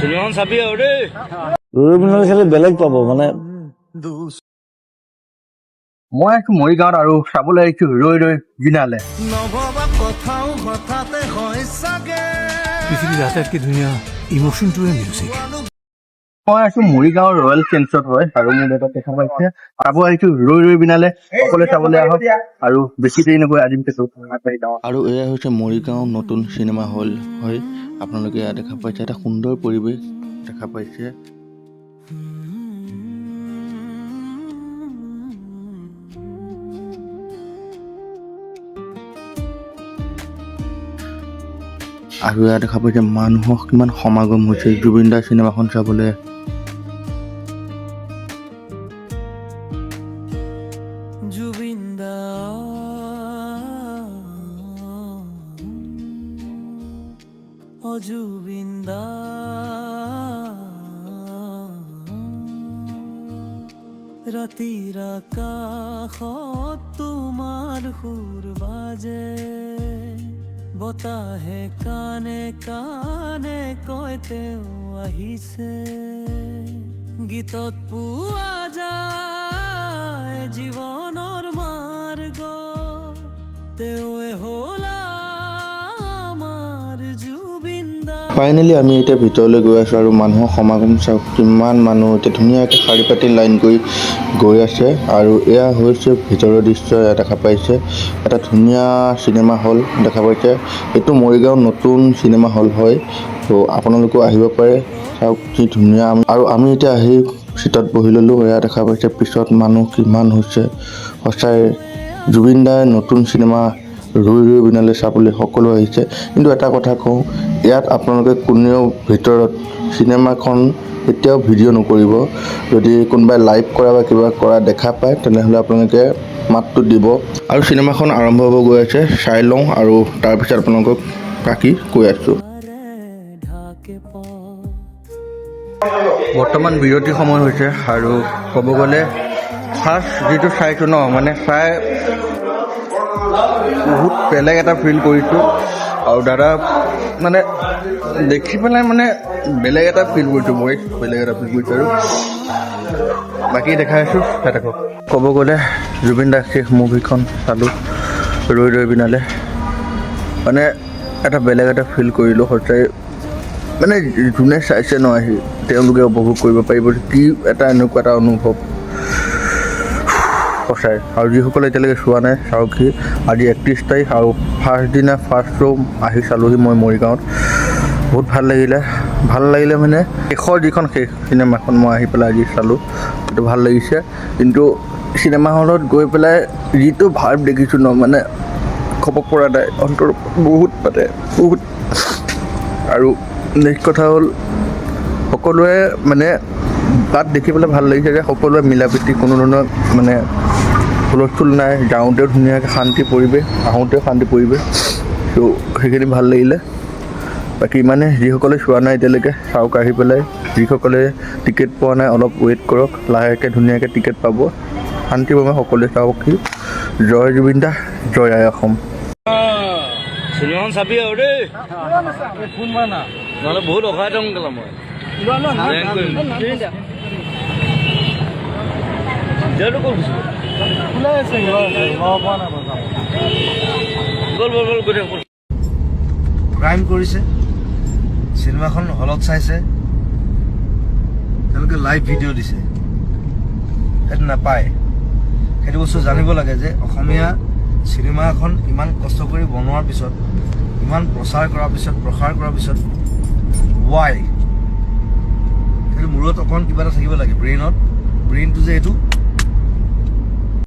চিনেমাখন চাবি আৰু দেই। ৰৈ বিনালে খালি বেলেগ পাব মানে। মই আহিছো মৰিগাঁৱত আৰু চাবলৈ আহিছো ৰৈ ৰৈ বিনালে। পৃথিৱীৰ আটাইতকৈ ধুনীয়া ইমোশ্যনটোৱে মিউজিক। মই আছো মৰিগাঁৱৰ ৰয়েল চেঞ্চত হয় আৰু মোৰ দেউতাক দেখা পাইছে। চাব আহিছো ৰৈ ৰৈ বিনালে, সকলোৱে চাবলৈ আহক আৰু বেছি দেৰি নকৰি আজি আৰু এয়া হৈছে মৰিগাঁও নতুন চিনেমা হল হয়। আপোনালোকে ইয়াত দেখা পাইছে এটা সুন্দৰ পৰিৱেশ দেখা পাইছে। আৰু ইয়াত দেখা পাইছে মানুহৰ কিমান সমাগম হৈছে জুবিন দাৰ চিনেমাখন চাবলৈ। জুবিনদা ৰাতিৰ আকাশত তোমাৰ সুৰ বাজে, বতাহে কানে কানে কয় তেওঁ আহিছে, গীতত পোৱা যায় জীৱনৰ মাৰ্গ, তেওঁৱে হ'ল আমাৰ জুবিনদা। ফাইনেলি আমি এতিয়া ভিতৰলৈ গৈ আছোঁ আৰু মানুহৰ সমাগম চাওক, কিমান মানুহ এতিয়া ধুনীয়াকৈ শাৰী পাতি লাইন কৰি গৈ আছে। আৰু এয়া হৈছে ভিতৰৰ দৃশ্য। এয়া দেখা পাইছে এটা ধুনীয়া চিনেমা হল দেখা পাইছে। এইটো মৰিগাঁও নতুন চিনেমা হল হয়, তো আপোনালোকেও আহিব পাৰে। চাওক কি ধুনীয়া। আৰু আমি এতিয়া আহি চিটত বহি ল'লোঁ। এয়া দেখা পাইছে পিছত মানুহ কিমান হৈছে। সঁচাই জুবিন দাৰ নতুন চিনেমা ৰৈ ৰৈ বিনালে চাবলৈ সকলো আহিছে। কিন্তু এটা কথা কওঁ, ইয়াত আপোনালোকে কোনেও ভিতৰত চিনেমাখন এতিয়াও ভিডিঅ' নকৰিব। যদি কোনোবাই লাইভ কৰা বা কিবা কৰা দেখা পায় তেনেহ'লে আপোনালোকে মাতটো দিব। আৰু চিনেমাখন আৰম্ভ হ'ব গৈ আছে, চাই লওঁ আৰু তাৰপিছত আপোনালোকক বাকী কৈ আছোঁ। বৰ্তমান বিৰতি সময় হৈছে আৰু ক'ব গ'লে ফাৰ্ষ্ট যিটো চাইছোঁ ন, মানে চাই বহুত বেলেগ এটা ফিল কৰিছোঁ। আৰু দাদা মানে দেখি পেলাই মানে বেলেগ এটা ফিল কৰিছোঁ, মই বেলেগ এটা ফিল কৰিছোঁ। আৰু বাকী দেখাই আছোঁ চাই থাকক। ক'ব গ'লে জুবিন দাৰ শেষ মুভিখন চালোঁ ৰৈ ৰৈ বিনালে, মানে এটা বেলেগ এটা ফিল কৰিলোঁ। সঁচাই মানে যোনে চাইছে ন আহি তেওঁলোকে উপভোগ কৰিব পাৰিব কি এটা এনেকুৱা এটা অনুভৱ সঁচাই। আৰু যিসকলে এতিয়ালৈকে চোৱা নাই চাওকহি। আজি 31 তাৰিখ আৰু ফাৰ্ষ্ট দিনা ফাৰ্ষ্ট শ্ব' আহি চালোঁহি মই মৰিগাঁৱত। বহুত ভাল লাগিলে মানে শেষৰ যিখন শেষ চিনেমাখন মই আহি পেলাই আজি চালোঁ, সেইটো ভাল লাগিছে। কিন্তু চিনেমা হলত গৈ পেলাই যিটো ভাৱ দেখিছোঁ ন, মানে ক'ব পৰা নাই, অন্তৰ বহুত আৰু নেক্সট কথা হ'ল সকলোৱে মানে তাত দেখি পেলাই ভাল লাগিছে যে সকলোৱে মিলা প্ৰীতি, কোনো ধৰণৰ মানে হুলস্থুল নাই। যাওঁতেও ধুনীয়াকৈ শান্তি পৰিৱেশ, আহোঁতেও শান্তি পৰিৱেশ, ত' সেইখিনি ভাল লাগিলে। বাকী ইমানে, যিসকলে চোৱা নাই এতিয়ালৈকে চাওক আহি পেলাই। যিসকলে টিকেট পোৱা নাই অলপ ৱেইট কৰক, লাহেকৈ ধুনীয়াকৈ টিকেট পাব। শান্তিভাৱে সকলোৱে চাওকহি। জয় জুবিন দা, জয় আই অসম। চিনেমাখন চাবি আৰু দেই, নহ'লে বহুত অখাই থ'ম গ'লা মই ক্ৰাইম কৰিছে, চিনেমাখন হলত চাইছে, তেওঁলোকে লাইভ ভিডিঅ' দিছে, সেইটো নাপায়। সেইটো বস্তু জানিব লাগে যে অসমীয়া চিনেমা এখন ইমান কষ্ট কৰি বনোৱাৰ পিছত, ইমান প্ৰসাৰ কৰাৰ পিছত ৱাই, সেইটো মূৰত অকণ কিবা এটা থাকিব লাগে, ব্ৰেইনটো যে এইটো